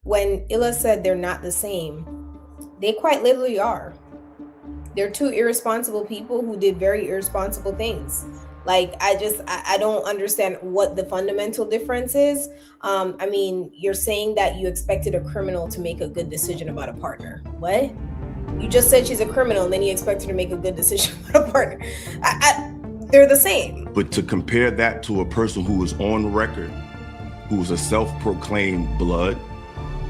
when Illa said they're not the same, they quite literally are. They're two irresponsible people who did very irresponsible things. Like I don't understand what the fundamental difference is. I mean, you're saying that you expected a criminal to make a good decision about a partner. What? You just said she's a criminal, and then you expect her to make a good decision about a partner. They're the same. But to compare that to a person who is on record, who is a self-proclaimed blood,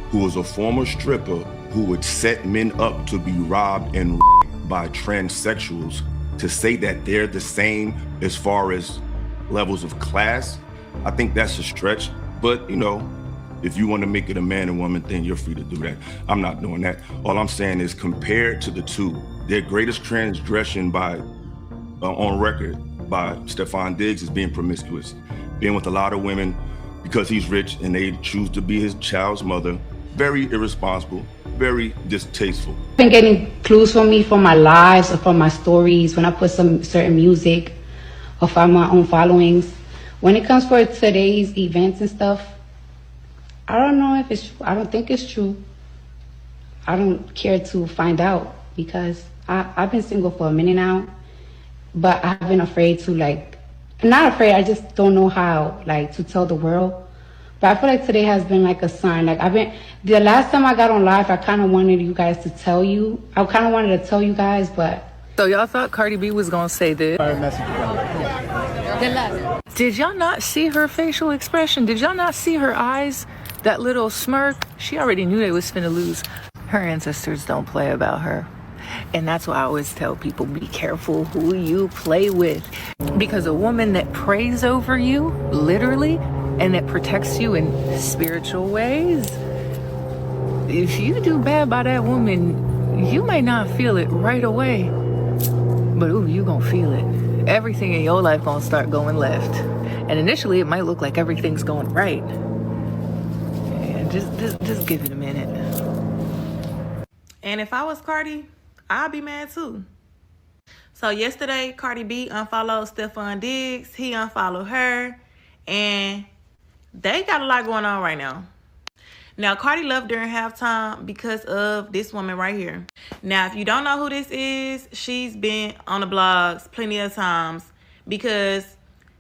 who is a former stripper, who would set men up to be robbed and by transsexuals, to say that they're the same as far as levels of class, I think that's a stretch. But, you know, if you want to make it a man and woman thing, you're free to do that. I'm not doing that. All I'm saying is, compared to the two, their greatest transgression by on record by Stefon Diggs is being promiscuous, being with a lot of women because he's rich and they choose to be his child's mother. Very irresponsible, very distasteful. Been getting clues from me from my lives or from my stories when I put some certain music or from my own followings. When it comes for today's events and stuff, I don't know if it's true. I don't think it's true. I don't care to find out because I've been single for a minute now, but I've been afraid to not afraid, I just don't know how to tell the world. But I feel like today has been like a sign. The last time I got on live, I kind of wanted you guys to tell you. I kind of wanted to tell you guys, but. So y'all thought Cardi B was gonna say this? Did y'all not see her facial expression? Did y'all not see her eyes? That little smirk? She already knew they was finna lose. Her ancestors don't play about her. And that's why I always tell people, be careful who you play with. Because a woman that prays over you, literally, and that protects you in spiritual ways, if you do bad by that woman, you may not feel it right away, but ooh, you gonna feel it. Everything in your life gonna start going left. And initially it might look like everything's going right. And just give it a minute. And if I was Cardi, I'd be mad too. So yesterday, Cardi B unfollowed Stefon Diggs. He unfollowed her. And they got a lot going on right now. Now, Cardi left during halftime because of this woman right here. Now, if you don't know who this is, she's been on the blogs plenty of times because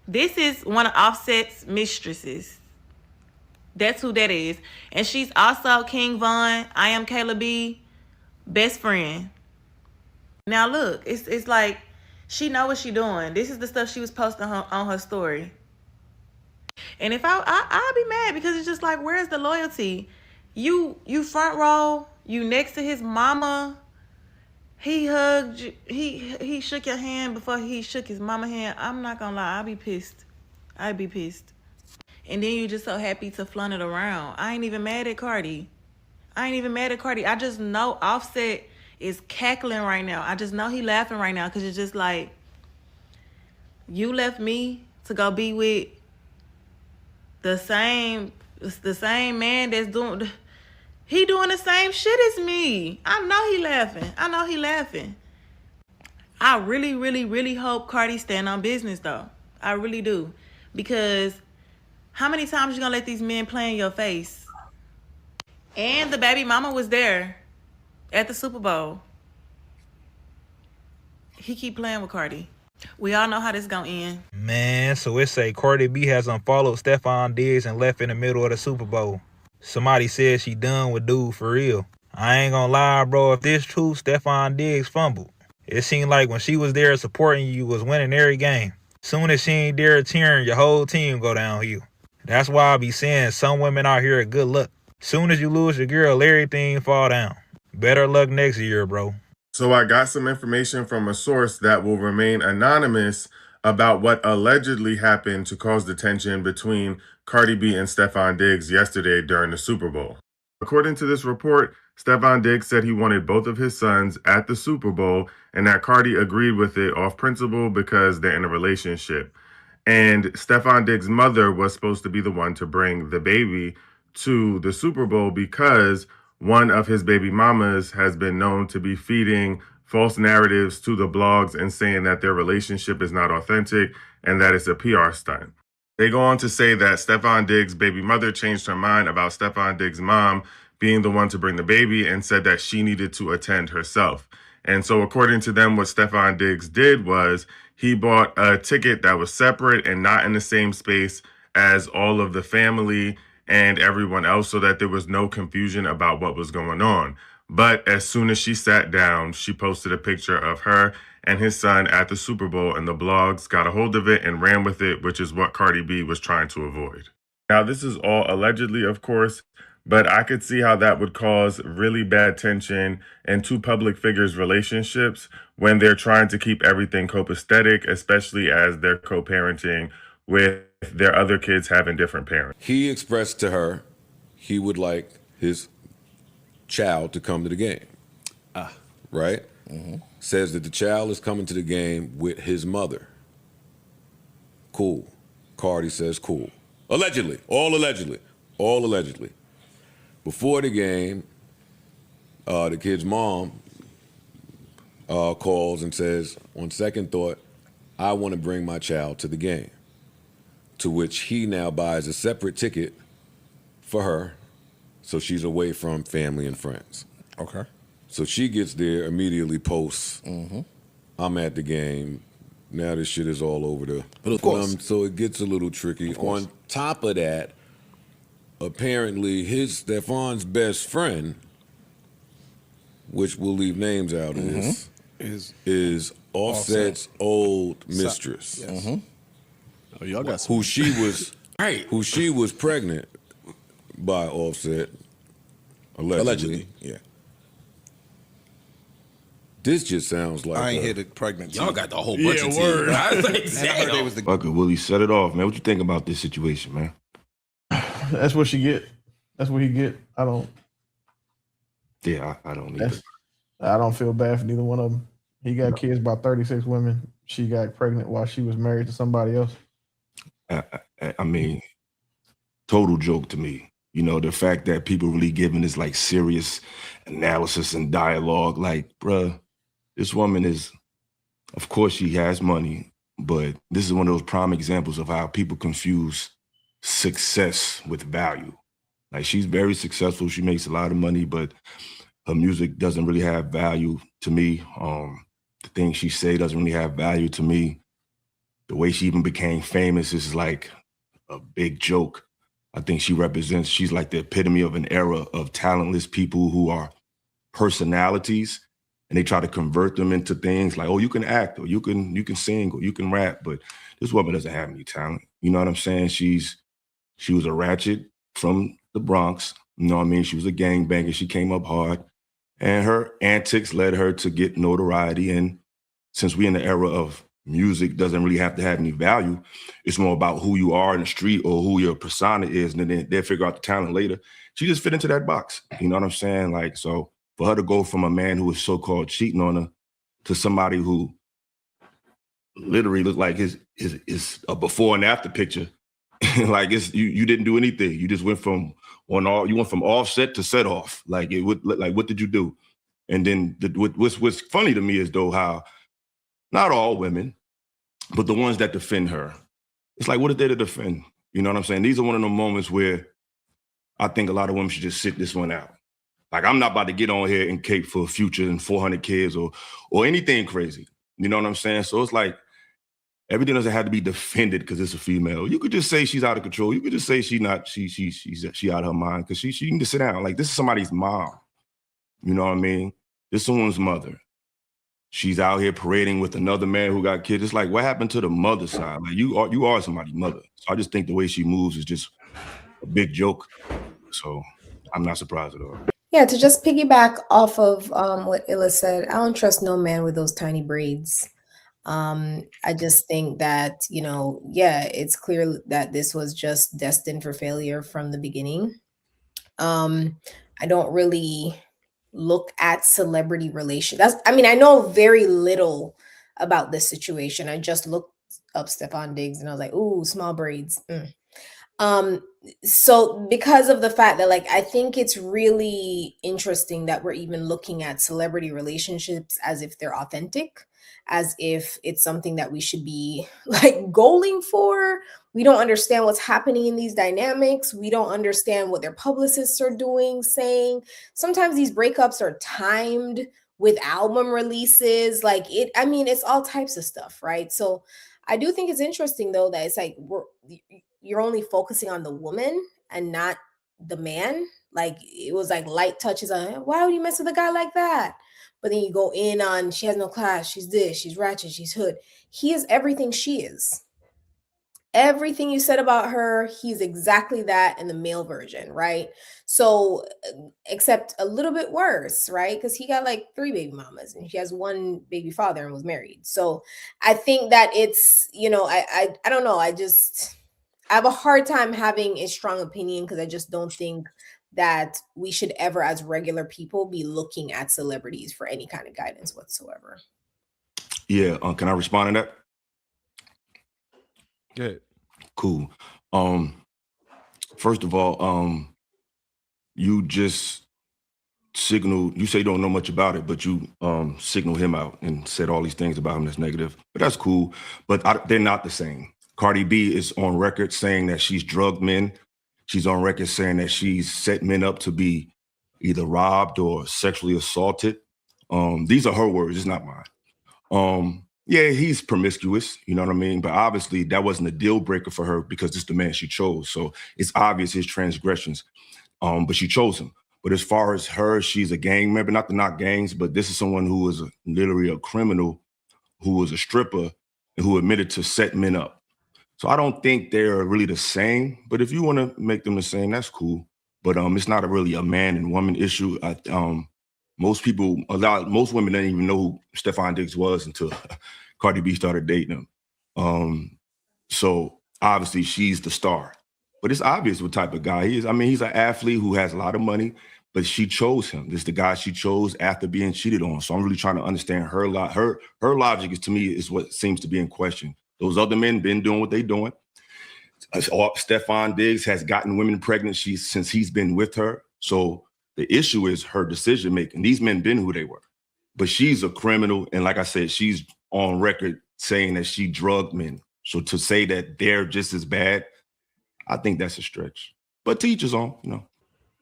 this is one of Offset's mistresses. That's who that is. And she's also King Von, I Am Kayla B, best friend. Now, look, it's like she know what she doing. This is the stuff she was posting on her story. And if I'd be mad because it's just like, where's the loyalty? You front row, you next to his mama. He hugged you, he shook your hand before he shook his mama hand. I'm not gonna lie, I'd be pissed. And then you just so happy to flaunt it around. I ain't even mad at Cardi. I just know Offset is cackling right now. I just know he laughing right now because it's just like, you left me to go be with the same man that's doing the same shit as me. I know he laughing. I really, really, really hope Cardi stand on business though. I really do. Because how many times you gonna let these men play in your face? And the baby mama was there at the Super Bowl. He keep playing with Cardi. We all know how this gonna end. Man, so it say Cardi B has unfollowed Stefon Diggs and left in the middle of the Super Bowl. Somebody said she done with dude for real. I ain't gonna lie, bro. If this true, Stefon Diggs fumbled. It seemed like when she was there supporting you was winning every game. Soon as she ain't there cheering, your whole team go downhill. That's why I be saying some women out here are good luck. Soon as you lose your girl, everything fall down. Better luck next year, bro. So I got some information from a source that will remain anonymous about what allegedly happened to cause the tension between Cardi B and Stefon Diggs yesterday during the Super Bowl. According to this report, Stefon Diggs said he wanted both of his sons at the Super Bowl and that Cardi agreed with it off principle because they're in a relationship. And Stefon Diggs' mother was supposed to be the one to bring the baby to the Super Bowl because one of his baby mamas has been known to be feeding false narratives to the blogs and saying that their relationship is not authentic and that it's a PR stunt. They go on to say that Stefon Diggs' baby mother changed her mind about Stefon Diggs' mom being the one to bring the baby, and said that she needed to attend herself. And so according to them, what Stefon Diggs did was he bought a ticket that was separate and not in the same space as all of the family and everyone else, so that there was no confusion about what was going on. But as soon as she sat down, she posted a picture of her and his son at the Super Bowl, and the blogs got a hold of it and ran with it, which is what Cardi B was trying to avoid. Now, this is all allegedly, of course, but I could see how that would cause really bad tension in two public figures' relationships when they're trying to keep everything copacetic, especially as they're co-parenting with their other kids having different parents. He expressed to her he would like his child to come to the game. Right? Says that the child is coming to the game with his mother. Cool. Cardi says cool. Allegedly. All allegedly. All allegedly. Before the game, the kid's mom calls and says, on second thought, I want to bring my child to the game. To which he now buys a separate ticket for her, so she's away from family and friends. Okay. So she gets there, immediately posts, I'm at the game. Now this shit is all over the... But of course. So it gets a little tricky. On top of that, apparently Stefon's best friend, which we'll leave names out of this, is Offset's old mistress. Yes. Oh, y'all got some. Who she was pregnant by Offset, allegedly. Yeah. This just sounds like I ain't hit it pregnant. Y'all got the whole bunch of tea. Word. I was like, And I heard they was the Fuck it, Willie, set it off, man. What you think about this situation, man? That's what she get. That's what he get. I don't. Yeah, I don't either. I don't feel bad for neither one of them. He got kids by 36 women. She got pregnant while she was married to somebody else. I mean, total joke to me. You know, the fact that people really giving this like serious analysis and dialogue, like, bruh, this woman is, of course she has money, but this is one of those prime examples of how people confuse success with value. Like, she's very successful. She makes a lot of money, but her music doesn't really have value to me. The things she say doesn't really have value to me. The way she even became famous is like a big joke. I think she's like the epitome of an era of talentless people who are personalities, and they try to convert them into things like, oh, you can act, or you can sing, or you can rap, but this woman doesn't have any talent. You know what I'm saying? She was a ratchet from the Bronx. You know what I mean? She was a gangbanger. She came up hard, and her antics led her to get notoriety. And since we're in the era of music doesn't really have to have any value, it's more about who you are in the street or who your persona is, and then they'll figure out the talent later. She just fit into that box. You know what I'm saying? Like, so for her to go from a man who was so-called cheating on her to somebody who literally looked like his a before and after picture, like you didn't do anything. You just went from Offset to set off. Like, what did you do? And then what's funny to me is though how not all women, but the ones that defend her, it's like, what is there to defend? You know what I'm saying? These are one of the moments where I think a lot of women should just sit this one out. Like, I'm not about to get on here and cape for Future and 400 kids or anything crazy. You know what I'm saying? So it's like, everything doesn't have to be defended because it's a female. You could just say she's out of control. You could just say she's out of her mind, because she can just sit down. Like, this is somebody's mom. You know what I mean? This is someone's mother. She's out here parading with another man who got kids. It's like, what happened to the mother side? Like, you are somebody's mother. So I just think the way she moves is just a big joke. So I'm not surprised at all. Yeah, to just piggyback off of what Illa said, I don't trust no man with those tiny braids. I just think that, it's clear that this was just destined for failure from the beginning. I don't really look at celebrity relations. I know very little about this situation. I just looked up Stefon Diggs and I was like, ooh, small braids. So because of the fact that, like, I think it's really interesting that we're even looking at celebrity relationships as if they're authentic, as if it's something that we should be like goaling for. We don't understand what's happening in these dynamics. We don't understand what their publicists are doing, saying. Sometimes these breakups are timed with album releases. Like it, I mean, it's all types of stuff, right? So I do think it's interesting though that it's like you're only focusing on the woman and not the man. Like it was like light touches on why would you mess with a guy like that? But then you go in on she has no class, she's this, she's ratchet, she's hood. He is everything she is. Everything you said about her, he's exactly that in the male version, right? So, except a little bit worse, right? Because he got like 3 baby mamas and she has 1 baby father and was married. So, I think that it's, I don't know. I have a hard time having a strong opinion because I just don't think that we should ever, as regular people, be looking at celebrities for any kind of guidance whatsoever. Yeah, can I respond to that? Good. Cool. First of all, you just signaled, you say you don't know much about it, but you signaled him out and said all these things about him that's negative. But that's cool. But they're not the same. Cardi B is on record saying that she's drugged men. She's on record saying that she's set men up to be either robbed or sexually assaulted. These are her words, it's not mine. Yeah, he's promiscuous, you know what I mean? But obviously that wasn't a deal breaker for her because it's the man she chose. So it's obvious his transgressions, but she chose him. But as far as her, she's a gang member, not to knock gangs, but this is someone who was literally a criminal, who was a stripper, and who admitted to set men up. So I don't think they're really the same, but if you want to make them the same, that's cool. But it's not really a man and woman issue. Most women didn't even know who Stefon Diggs was until Cardi B started dating him. So obviously she's the star, but it's obvious what type of guy he is. I mean, he's an athlete who has a lot of money, but she chose him. This is the guy she chose after being cheated on. So I'm really trying to understand her logic is, to me, is what seems to be in question. Those other men been doing what they doing. Stefon Diggs has gotten women pregnant since he's been with her. So the issue is her decision making. These men been who they were, but she's a criminal. And like I said, she's on record saying that she drugged men. So to say that they're just as bad, I think that's a stretch. But to each his own, you know.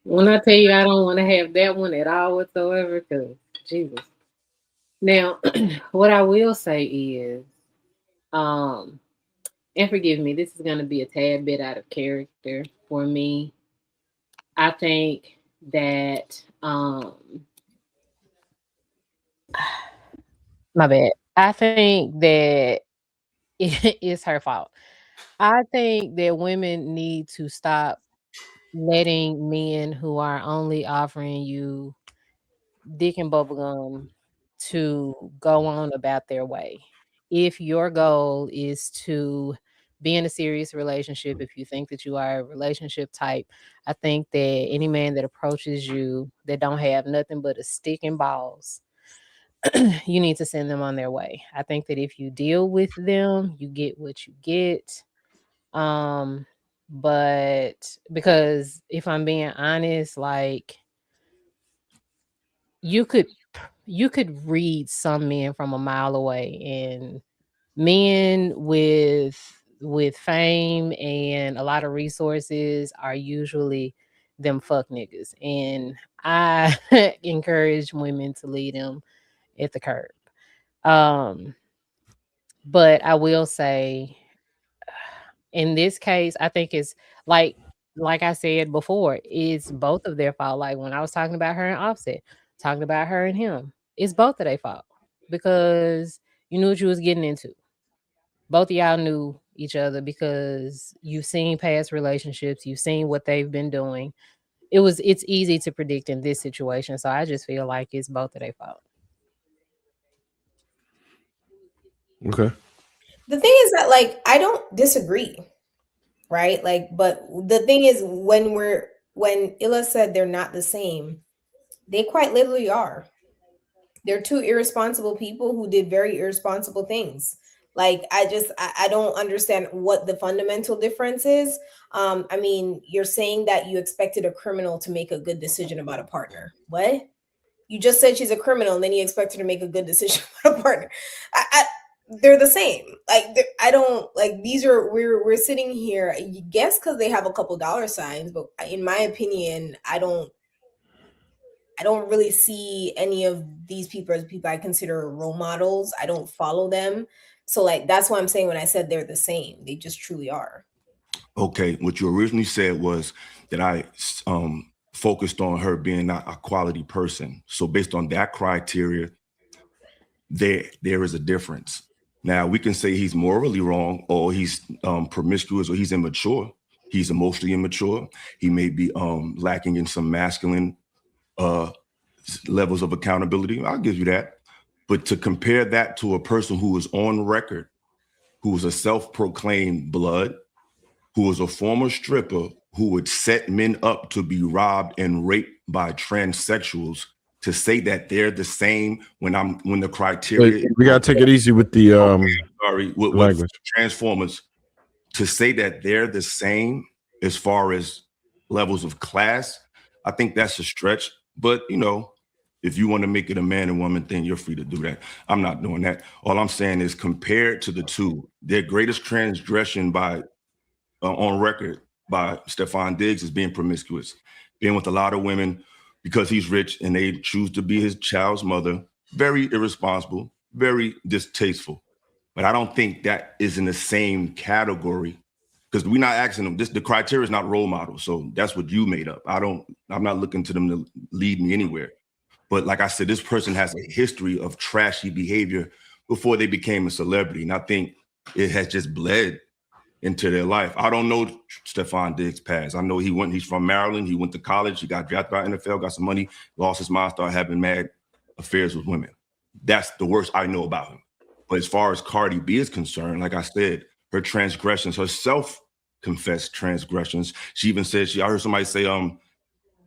When I tell you I don't want to have that one at all whatsoever, because Jesus. Now, what I will say is, and forgive me, this is going to be a tad bit out of character for me. I think that my bad. I think that it's her fault. I think that women need to stop letting men who are only offering you dick and bubblegum to go on about their way. If your goal is to be in a serious relationship, if you think that you are a relationship type, I think that any man that approaches you that don't have nothing but a stick and balls, you need to send them on their way. I think that if you deal with them, you get what you get. But because if I'm being honest, like you could read some men from a mile away, and men with fame and a lot of resources are usually them fuck niggas. And I encourage women to lead them at the curb. But I will say in this case, I think it's like I said before, it's both of their fault. Like when I was talking about her and Offset, talking about her and him, it's both of their fault because you knew what you was getting into. Both of y'all knew each other because you've seen past relationships, you've seen what they've been doing. It's easy to predict in this situation. So I just feel like it's both of their fault. Okay. The thing is that, like, I don't disagree, right? Like, but the thing is, when Illa said they're not the same, they quite literally are. They're 2 irresponsible people who did very irresponsible things. Like, I don't understand what the fundamental difference is. I mean, you're saying that you expected a criminal to make a good decision about a partner. What? You just said she's a criminal, and then you expect her to make a good decision about a partner. they're the same. Like I don't like these are we're sitting here. I guess because they have a couple dollar signs, but in my opinion, I don't really see any of these people as people I consider role models. I don't follow them. So like that's why I'm saying when I said they're the same, they just truly are. Okay, what you originally said was that I focused on her being not a quality person. So based on that criteria, there is a difference. Now we can say he's morally wrong, or he's promiscuous, or he's immature. He's emotionally immature. He may be lacking in some masculine levels of accountability. I'll give you that. But to compare that to a person who is on record, who is a self-proclaimed blood, who is a former stripper, who would set men up to be robbed and raped by transsexuals, to say that they're the same when the criteria. Wait, we gotta take it easy with the with language. Transformers, to say that they're the same as far as levels of class, I think that's a stretch. But you know, if you want to make it a man and woman thing, you're free to do that. I'm not doing that. All I'm saying is, compared to the two, their greatest transgression by on record by Stefon Diggs is being promiscuous, being with a lot of women because he's rich and they choose to be his child's mother. Very irresponsible, very distasteful. But I don't think that is in the same category, because we're not asking them. The criteria is not role models, so that's what you made up. I'm not looking to them to lead me anywhere. But like I said, this person has a history of trashy behavior before they became a celebrity, and I think it has just bled into their life. I don't know Stefon Diggs' past. I know he's from Maryland. He went to college. He got drafted by NFL, got some money, lost his mind, started having mad affairs with women. That's the worst I know about him. But as far as Cardi B is concerned, like I said, her transgressions, her self-confessed transgressions. She even said, I heard somebody say,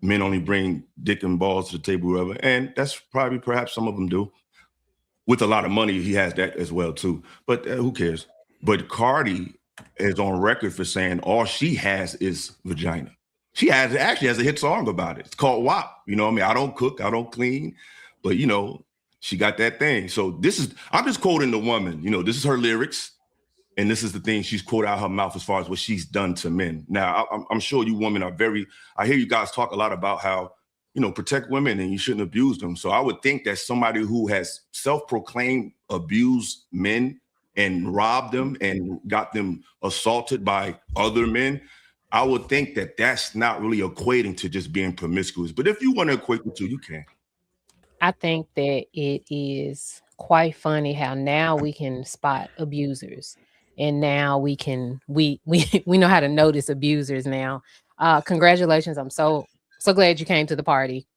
men only bring dick and balls to the table, whatever. And that's perhaps some of them do. With a lot of money, he has that as well too. But who cares? But Cardi is on record for saying all she has is vagina. She actually has a hit song about it. It's called WAP. You know what I mean? I don't cook, I don't clean, but you know, she got that thing. So I'm just quoting the woman. You know, this is her lyrics, and this is the thing she's quoted out her mouth as far as what she's done to men. Now, I'm sure you women are I hear you guys talk a lot about how, you know, protect women and you shouldn't abuse them. So I would think that somebody who has self-proclaimed abused men and robbed them and got them assaulted by other men, I would think that that's not really equating to just being promiscuous. But if you want to equate the two, you can. I think that it is quite funny how now we can spot abusers, and now we know how to notice abusers now. Congratulations. I'm so glad you came to the party.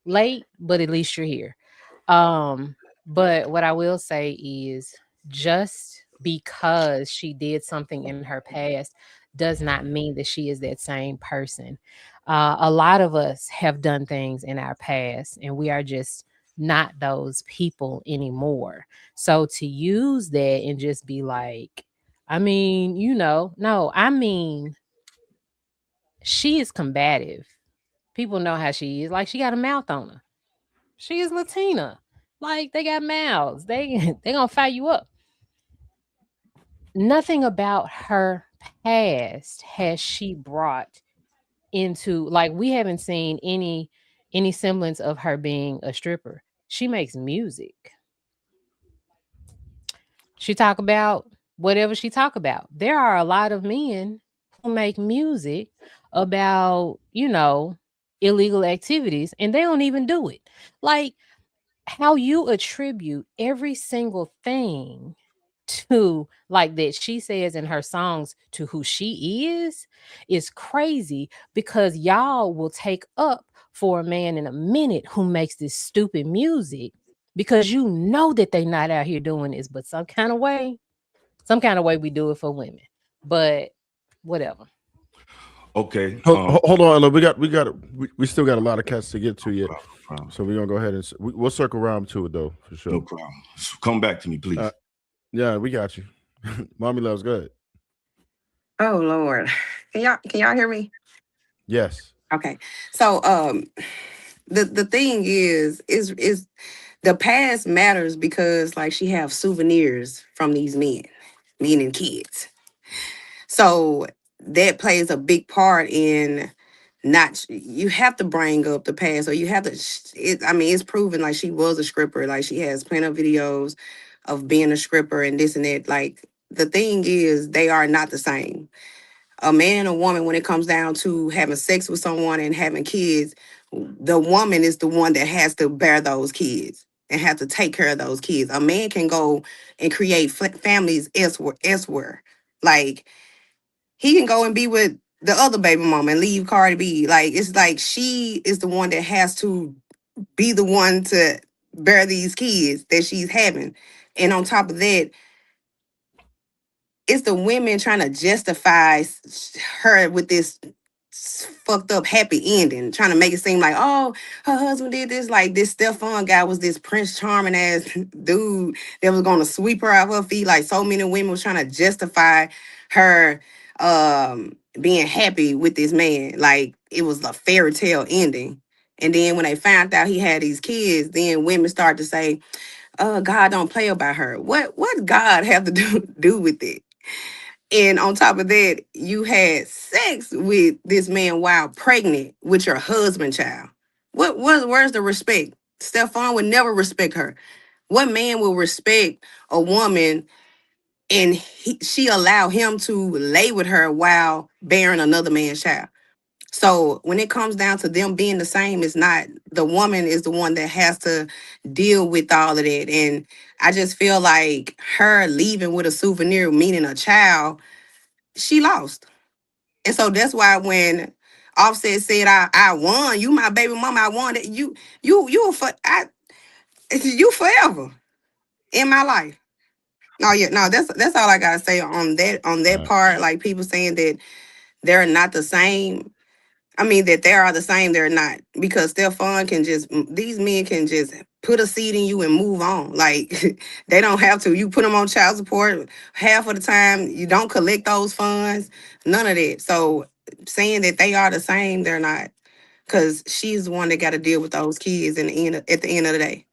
Late, but at least you're here. But what I will say is, just because she did something in her past does not mean that she is that same person. A lot of us have done things in our past, and we are just not those people anymore. So to use that and just be like, I mean, no, I mean, she is combative. People know how she is. Like, she got a mouth on her. She is Latina. Like, they got mouths. They gonna fire you up. Nothing about her past has she brought into, like, we haven't seen any semblance of her being a stripper. She makes music. She talk about whatever she talk about. There are a lot of men who make music about, illegal activities, and they don't even do it. Like, how you attribute every single thing to, like, that she says in her songs, to who she is crazy, because y'all will take up for a man in a minute who makes this stupid music, because you know that they not out here doing this, but some kind of way we do it for women. But whatever. Okay. Hold on, we still got a lot of cats to get to yet. So we're gonna go ahead and we'll circle around to it though, for sure. No problem. Come back to me, please. Yeah, we got you. Mommy Loves, good. Oh Lord. Can y'all hear me? Yes. Okay. So the thing is the past matters because like she have souvenirs from these men, meaning kids. So that plays a big part in not you have to bring up the past, or you have to I mean, it's proven like she was a stripper, like she has plenty of videos of being a stripper and this and that. Like the thing is they are not the same. A man and a woman, when it comes down to having sex with someone and having kids, the woman is the one that has to bear those kids and have to take care of those kids. A man can go and create families elsewhere. Like he can go and be with the other baby mama and leave Cardi B. Like it's like she is the one that has to be the one to bear these kids that she's having. And on top of that, it's the women trying to justify her with this fucked up happy ending, trying to make it seem like, oh, her husband did this. Like this Steffon guy was this Prince Charming ass dude that was gonna sweep her off her feet. Like so many women was trying to justify her being happy with this man. Like it was a fairy tale ending. And then when they found out he had these kids, then women started to say, God don't play about her. What God have to do with it? And on top of that, you had sex with this man while pregnant with your husband child. Where's the respect? Stefon would never respect her. What man will respect a woman and she allow him to lay with her while bearing another man's child? So when it comes down to them being the same, it's not. The woman is the one that has to deal with all of that. And I just feel like her leaving with a souvenir, meaning a child, she lost. And so that's why when Offset said, I won, you my baby mama, I won it. You forever in my life. No, yeah, no, that's all I gotta say on that part. Like people saying that they're not the same. I mean, that they are the same, they're not. Because Stefon can just, these men can just put a seed in you and move on. Like, they don't have to. You put them on child support half of the time. You don't collect those funds. None of that. So, saying that they are the same, they're not. Because she's the one that got to deal with those kids at the end of the day.